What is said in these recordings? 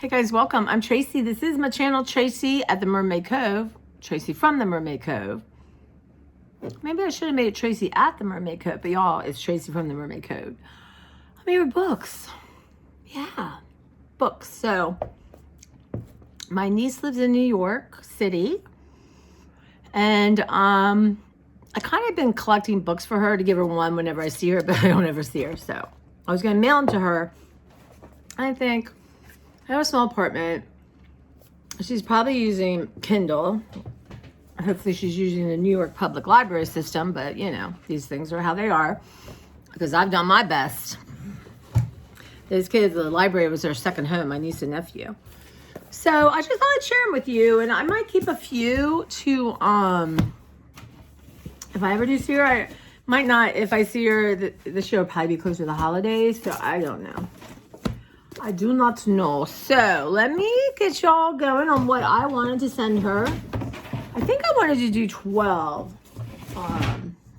Hey guys, welcome. I'm Tracy. This is my channel, Tracy at the Mermaid Cove. Tracy from the Mermaid Cove. Maybe I should have made it Tracy at the Mermaid Cove, but y'all, it's Tracy from the Mermaid Cove. I'm here with books. Yeah, books. So, my niece lives in New York City, and I kind of been collecting books for her to give her one whenever I see her, but I don't ever see her. So, I was going to mail them to her. I think I have a small apartment. She's probably using Kindle. Hopefully she's using the New York Public Library system, but you know, these things are how they are because I've done my best. Those kids, the library was their second home, my niece and nephew. So I just thought I'd share them with you, and I might keep a few to, if I ever do see her, I might not. If I see her, the show will probably be closer to the holidays, so I don't know. I do not know. So let me get y'all going on what I wanted to send her. I think I wanted to do 12.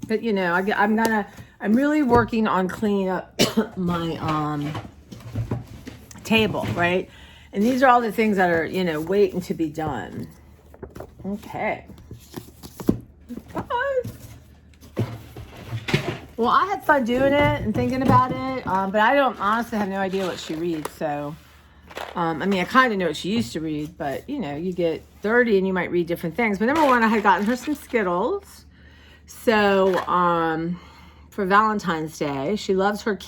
But you know, I'm really working on cleaning up my table, right? And these are all the things that are, you know, waiting to be done. Okay. Bye. Well, I had fun doing it and thinking about it, but I don't honestly have no idea what she reads. So, I mean, I kind of know what she used to read, but you know, you get 30 and you might read different things. But number one, I had gotten her some Skittles. So, for Valentine's Day, she loves her.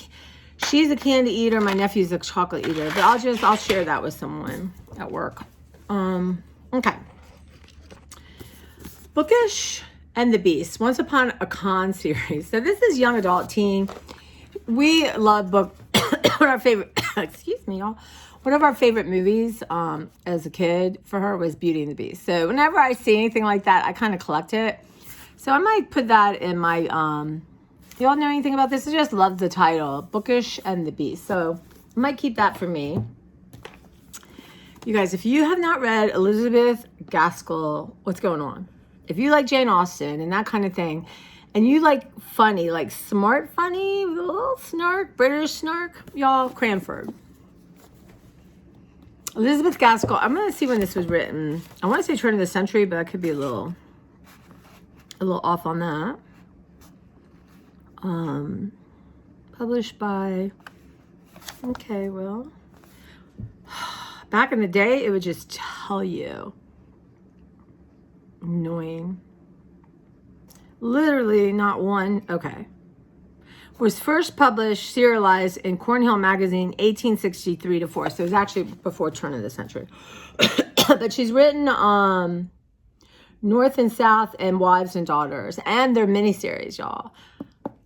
She's a candy eater. My nephew's a chocolate eater. But I'll share that with someone at work. Okay. Bookish and the Beast, Once Upon a Con series. So this is young adult teen. We love book. One of our favorite, excuse me, y'all. One of our favorite movies as a kid for her was Beauty and the Beast. So whenever I see anything like that, I kind of collect it. So I might put that in my, y'all know anything about this? I just love the title, Bookish and the Beast. So I might keep that for me. You guys, if you have not read Elizabeth Gaskell, what's going on? If you like Jane Austen and that kind of thing, and you like funny, like smart funny, with a little snark, British snark, y'all, Cranford. Elizabeth Gaskell, I'm going to see when this was written. I want to say turn of the century, but I could be a little off on that. Published by, okay, well, back in the day, it would just tell you. Annoying. Literally not one. Okay. Was first published, serialized in Cornhill Magazine, 1863 to 4. So it was actually before turn of the century. But she's written North and South and Wives and Daughters. And their miniseries, y'all.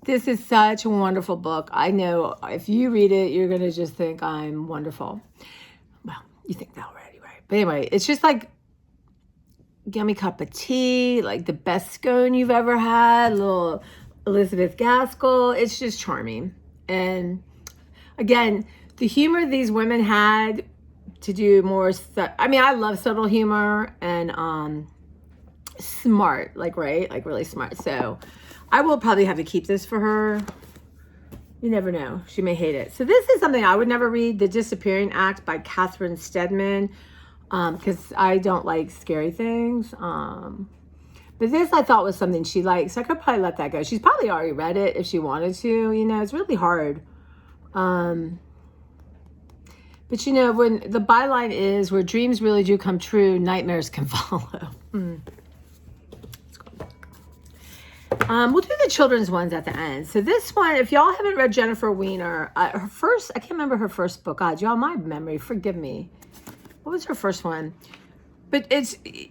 This is such a wonderful book. I know if you read it, you're going to just think I'm wonderful. Well, you think that already, right? But anyway, it's just like yummy cup of tea, like the best scone you've ever had, little Elizabeth Gaskell. It's just charming. And again, the humor these women had to do more, I mean, I love subtle humor and smart, like, right? Like really smart. So I will probably have to keep this for her. You never know. She may hate it. So this is something I would never read, The Disappearing Act by Catherine Stedman. Because I don't like scary things. But this I thought was something she liked, so I could probably let that go. She's probably already read it if she wanted to. You know, it's really hard. But you know, when the byline is, where dreams really do come true, nightmares can follow. We'll do the children's ones at the end. So this one, if y'all haven't read Jennifer Weiner, her first, I can't remember her first book. God, y'all, my memory, forgive me. What was her first one? But it's you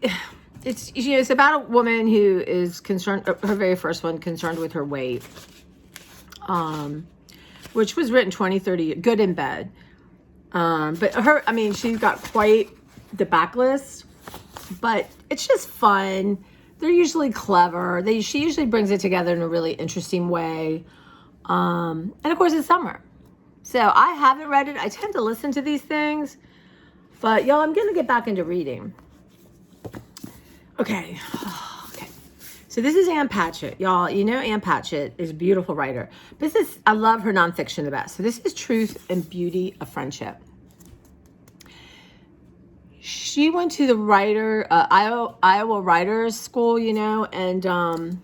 know, it's about a woman who is concerned, her very first one, concerned with her weight, which was written 20, 30, good in bed. But her, I mean, she's got quite the backlist, but it's just fun. They're usually clever. She usually brings it together in a really interesting way. And of course, it's summer. So I haven't read it. I tend to listen to these things. But, y'all, I'm going to get back into reading. Okay. Okay. So this is Ann Patchett. Y'all, you know Ann Patchett is a beautiful writer. I love her nonfiction the best. So this is Truth and Beauty of Friendship. she went to the Iowa Writers School, you know, and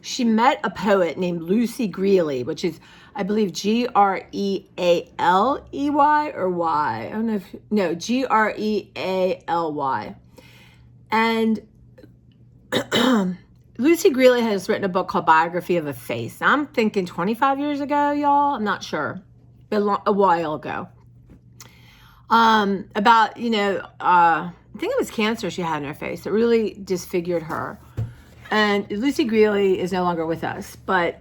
she met a poet named Lucy Greeley, which is, I believe, Grealey or Y. I don't know if, no, Greally. And Lucy Greeley has written a book called Biography of a Face. I'm thinking 25 years ago, y'all. I'm not sure. A while ago. About, you know, I think it was cancer she had in her face. It really disfigured her. And Lucy Greeley is no longer with us, but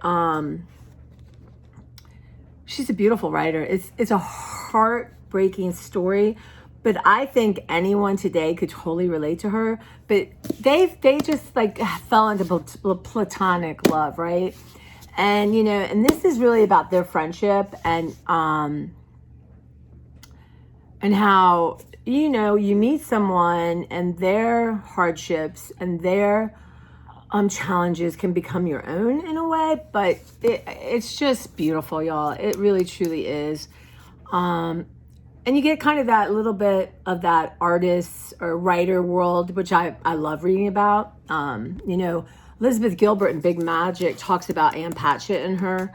she's a beautiful writer. It's a heartbreaking story, but I think anyone today could totally relate to her. But they just like fell into platonic love, right? And you know, and this is really about their friendship and how, you know, you meet someone and their hardships and their challenges can become your own in a way, but it's just beautiful, y'all. It really truly is. And you get kind of that little bit of that artist or writer world, which I love reading about. You know, Elizabeth Gilbert in Big Magic talks about Anne Patchett and her.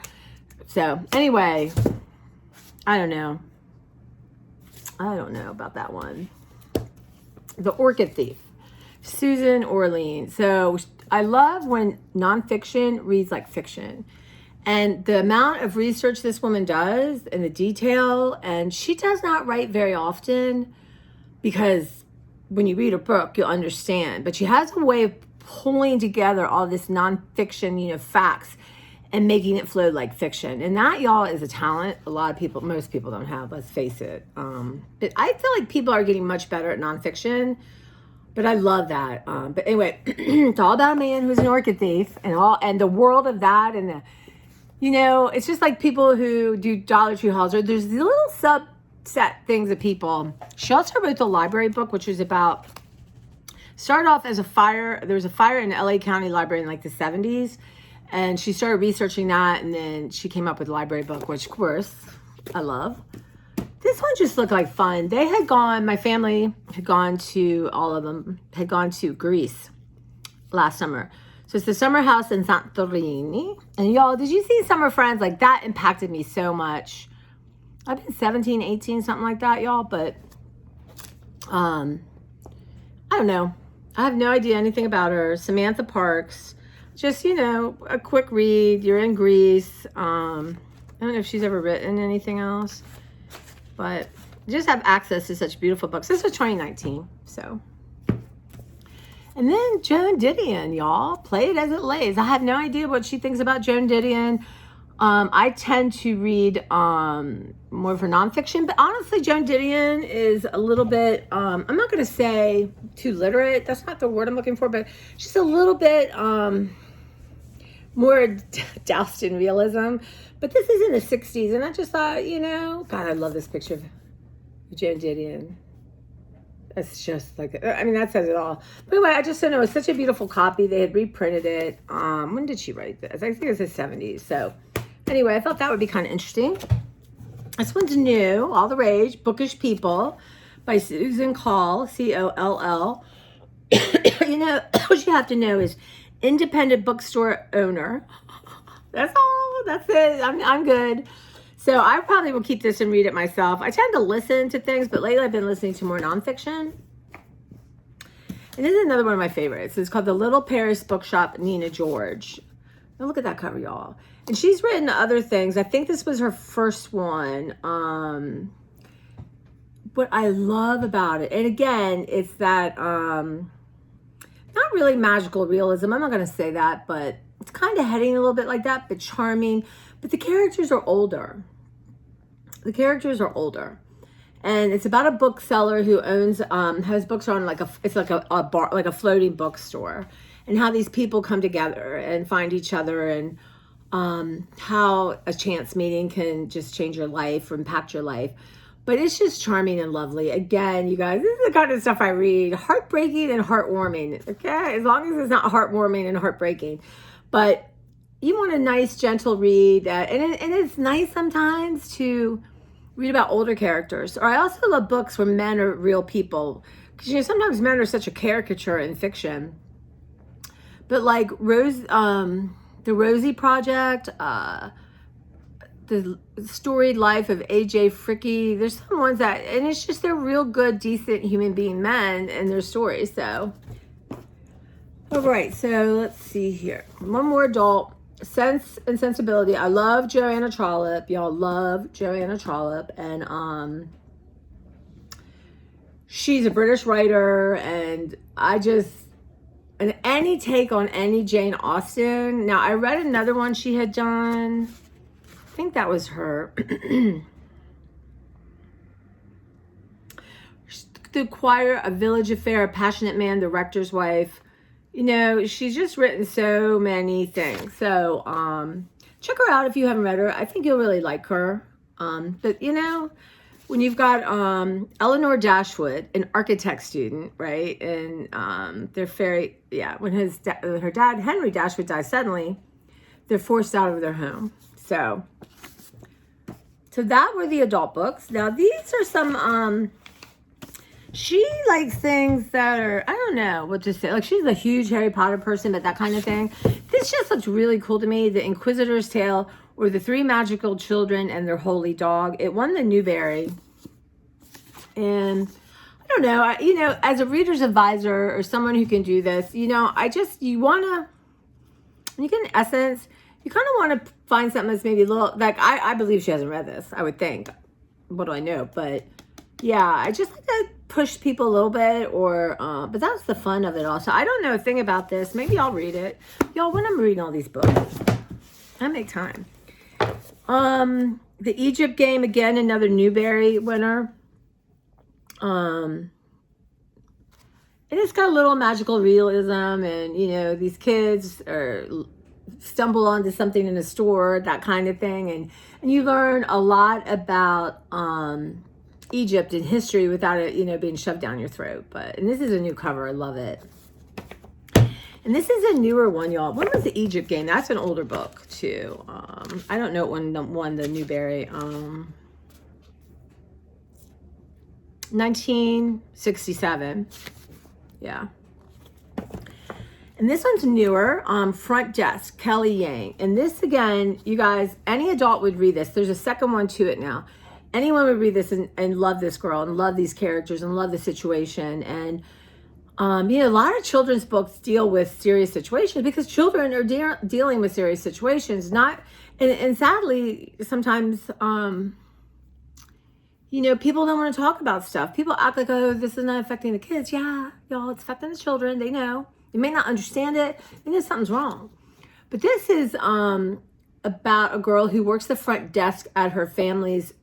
So anyway, I don't know about that one. The Orchid Thief, Susan Orlean. So I love when nonfiction reads like fiction. And the amount of research this woman does and the detail, and she does not write very often because when you read a book, you'll understand. But she has a way of pulling together all this nonfiction, you know, facts and making it flow like fiction. And that, y'all, is a talent a lot of people, most people don't have, let's face it. But I feel like people are getting much better at nonfiction. But I love that. But anyway, it's all about a man who's an orchid thief and the world of that. And, you know, it's just like people who do Dollar Tree hauls. Or there's these little subset things of people. She also wrote the library book, which was about, started off as a fire. There was a fire in the LA County Library in like the 70s. And she started researching that. And then she came up with the library book, which, of course, I love. This one just looked like fun. They had gone, my family had gone to, all of them, had gone to Greece last summer. So it's the summer house in Santorini. And y'all, did you see Summer Friends? Like that impacted me so much. I've been 17, 18, something like that, y'all. But I don't know. I have no idea anything about her. Samantha Parks. Just, you know, a quick read. You're in Greece. I don't know if she's ever written anything else. But just have access to such beautiful books. This was 2019, so. And then Joan Didion, y'all. Play it as it lays. I have no idea what she thinks about Joan Didion. I tend to read more of her nonfiction, but honestly, Joan Didion is a little bit, I'm not going to say too literate. That's not the word I'm looking for, but she's a little bit more doused in realism. But this is in the 60s, and I just thought, you know, God, I love this picture of Joan Didion. It's just like, I mean, that says it all. But anyway, I just don't know. It's such a beautiful copy. They had reprinted it. When did she write this? I think it was the 70s. So anyway, I thought that would be kind of interesting. This one's new, all the rage, Bookish People by Susan Call, Coll. You know, what you have to know is independent bookstore owner. That's all. That's it. I'm good. So I probably will keep this and read it myself. I tend to listen to things, but lately I've been listening to more nonfiction. And this is another one of my favorites. It's called The Little Paris Bookshop, Nina George. Now look at that cover, y'all. And she's written other things. I think this was her first one. What I love about it, and again, it's that not really magical realism. I'm not going to say that, but it's kind of heading a little bit like that, but charming. But the characters are older. The characters are older. And it's about a bookseller who owns, has books on like it's like a bar, like a floating bookstore. And how these people come together and find each other, and how a chance meeting can just change your life or impact your life. But it's just charming and lovely. Again, you guys, this is the kind of stuff I read. Heartbreaking and heartwarming. Okay? As long as it's not heartwarming and heartbreaking. But you want a nice, gentle read. And it's nice sometimes to read about older characters. Or I also love books where men are real people. because you know sometimes men are such a caricature in fiction. But like the Rosie Project, the storied life of A.J. Fricky. There's some ones that, and it's just they're real good, decent human being men and their stories. So, all right. So let's see here. One more adult. Sense and Sensibility. I love Joanna Trollope. Y'all love Joanna Trollope, and she's a British writer, and and any take on any Jane Austen. Now I read another one she had done. I think that was her. The Choir, A Village Affair, A Passionate Man, The Rector's Wife. You know, she's just written so many things. So check her out if you haven't read her. I think you'll really like her. But you know, when you've got Eleanor Dashwood, an architect student, right? And they're when her dad, Henry Dashwood, dies suddenly, they're forced out of their home. So that were the adult books. Now these are some she likes things that are, I don't know what to say. Like, she's a huge Harry Potter person, but that kind of thing. This just looks really cool to me. The Inquisitor's Tale, or The Three Magical Children and Their Holy Dog. It won the Newbery. And I don't know, you know, as a reader's advisor or someone who can do this, you know, you want to, when you get an essence, you kind of want to find something that's maybe a little, like, I believe she hasn't read this, I would think. What do I know? But yeah, I just like to push people a little bit, or but that's the fun of it all. So I don't know a thing about this. Maybe I'll read it. Y'all, when I'm reading all these books, I make time. The Egypt Game, again, another Newbery winner. And it's got a little magical realism, and you know, these kids stumble onto something in a store, that kind of thing, and you learn a lot about Egypt and history without it, you know, being shoved down your throat. And this is a new cover. I love it. And this is a newer one, y'all. When was the Egypt Game? That's an older book too. I don't know when won the Newbery. 1967. Yeah. And this one's newer. Front Desk, Kelly Yang. And this, again, you guys, any adult would read this. There's a second one to it now. Anyone would read this and love this girl and love these characters and love the situation. And, you know, a lot of children's books deal with serious situations because children are dealing with serious situations. And sadly, sometimes, you know, people don't want to talk about stuff. People act like, oh, this is not affecting the kids. Yeah, y'all, it's affecting the children. They know. They may not understand it. They know something's wrong. But this is about a girl who works the front desk at her family's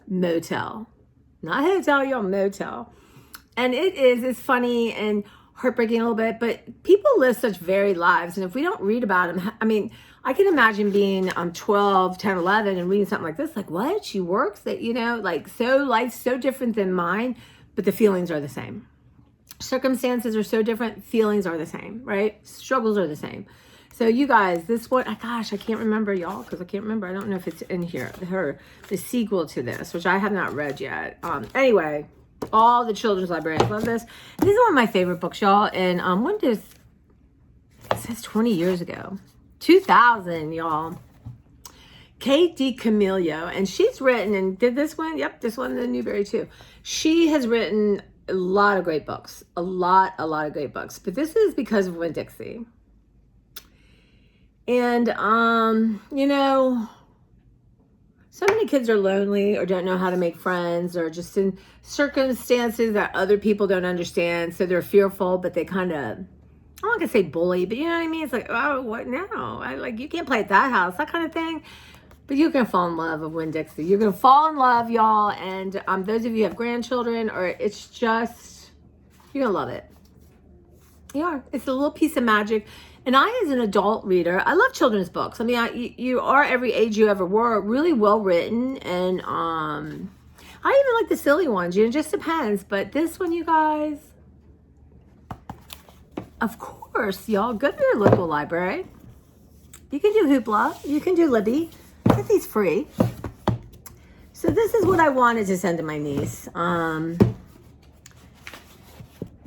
motel. Not hotel, y'all, motel. And it's funny and heartbreaking a little bit, but people live such varied lives. And if we don't read about them, I mean, I can imagine being 12, 10, 11 and reading something like this, like, what? She works that, you know, like, life's so different than mine, but the feelings are the same. Circumstances are so different, feelings are the same, right? Struggles are the same. So you guys, this one, gosh, I can't remember, y'all, because I can't remember. I don't know if it's in here. The sequel to this, which I have not read yet. Anyway, all the children's librarians love this. This is one of my favorite books, y'all. And it says 20 years ago. 2000, y'all. Kate DiCamillo, and she's written, and did this one? Yep, this one, the Newbery too. She has written a lot of great books. A lot of great books. But this is because of Winn-Dixie. And, you know, so many kids are lonely or don't know how to make friends or just in circumstances that other people don't understand. So they're fearful, but they kind of, I don't want to say bully, but you know what I mean? It's like, oh, what now? You can't play at that house, that kind of thing. But you're going to fall in love with Winn-Dixie. You're going to fall in love, y'all. And those of you who have grandchildren, or it's just, you're going to love it. You are. It's a little piece of magic. And I, as an adult reader, I love children's books. I mean, you are every age you ever were, really well written. And I even like the silly ones. You know, it just depends. But this one, you guys, of course, y'all, go to your local library. You can do Hoopla. You can do Libby. Get these free. So this is what I wanted to send to my niece.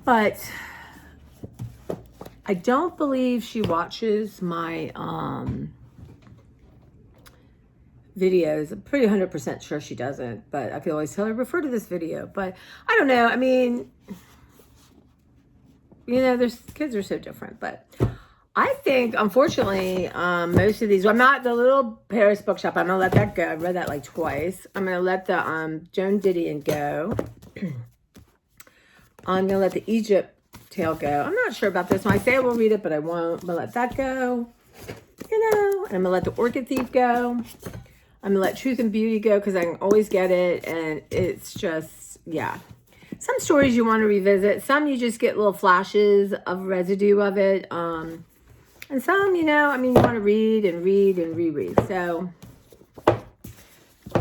But I don't believe she watches my videos. I'm pretty 100% sure she doesn't, but I can always tell her, refer to this video. But I don't know. I mean, you know, there's kids are so different, but I think, unfortunately, most of these, I'm not the little Paris bookshop. I'm going to let that go. I read that like twice. I'm going to let the Joan Didion go. I'm going to let the Egypt tale go. I'm not sure about this one. I say I will read it, but I won't. I'm going to let that go. You know, and I'm going to let the Orchid Thief go. I'm going to let Truth and Beauty go because I can always get it. And it's just, yeah. Some stories you want to revisit. Some you just get little flashes of residue of it. And some, you know, I mean, you want to read and read and reread. So,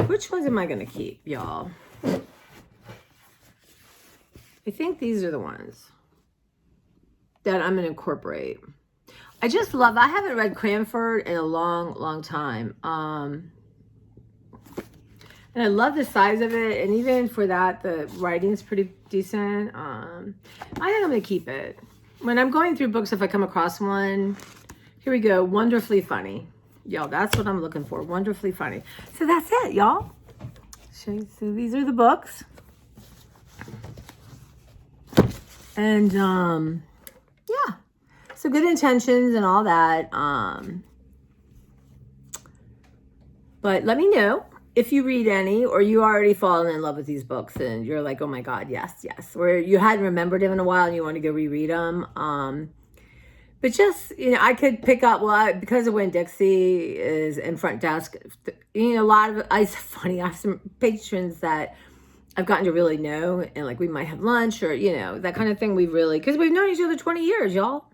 which ones am I going to keep, y'all? I think these are the ones that I'm going to incorporate. I just love, I haven't read Cranford in a long, long time. And I love the size of it. And even for that, the writing's pretty decent. I think I'm going to keep it. When I'm going through books, if I come across one, here we go. Wonderfully funny. Y'all, that's what I'm looking for. Wonderfully funny. So that's it, y'all. So these are the books. And, yeah. So good intentions and all that. But let me know if you read any, or you already fallen in love with these books and you're like, oh my God, yes, yes. Or you hadn't remembered them in a while and you want to go reread them. But just, you know, I could pick up, well, because of Winn-Dixie is in front desk, you know, a lot of, it's funny, I have some patrons that I've gotten to really know, and like we might have lunch or, you know, that kind of thing. We really, because we've known each other 20 years, y'all.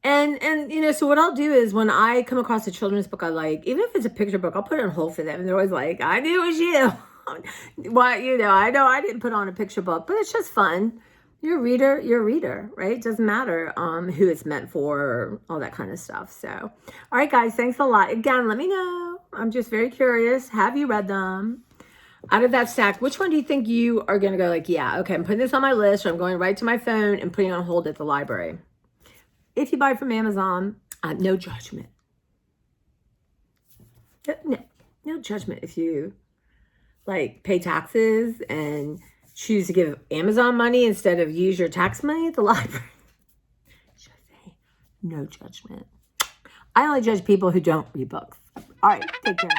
And, you know, so what I'll do is when I come across a children's book I like, even if it's a picture book, I'll put it on hold for them. And they're always like, I knew it was you. Well, you know I didn't put on a picture book, but it's just fun. You're a reader, right? It doesn't matter who it's meant for or all that kind of stuff. So, all right, guys, thanks a lot. Again, let me know. I'm just very curious. Have you read them? Out of that stack, which one do you think you are going to go like, yeah, okay, I'm putting this on my list, or I'm going right to my phone and putting it on hold at the library? If you buy from Amazon, no judgment. No judgment if you, like, pay taxes and choose to give Amazon money instead of use your tax money at the library. Should I say no judgment? I only judge people who don't read books. All right, take care.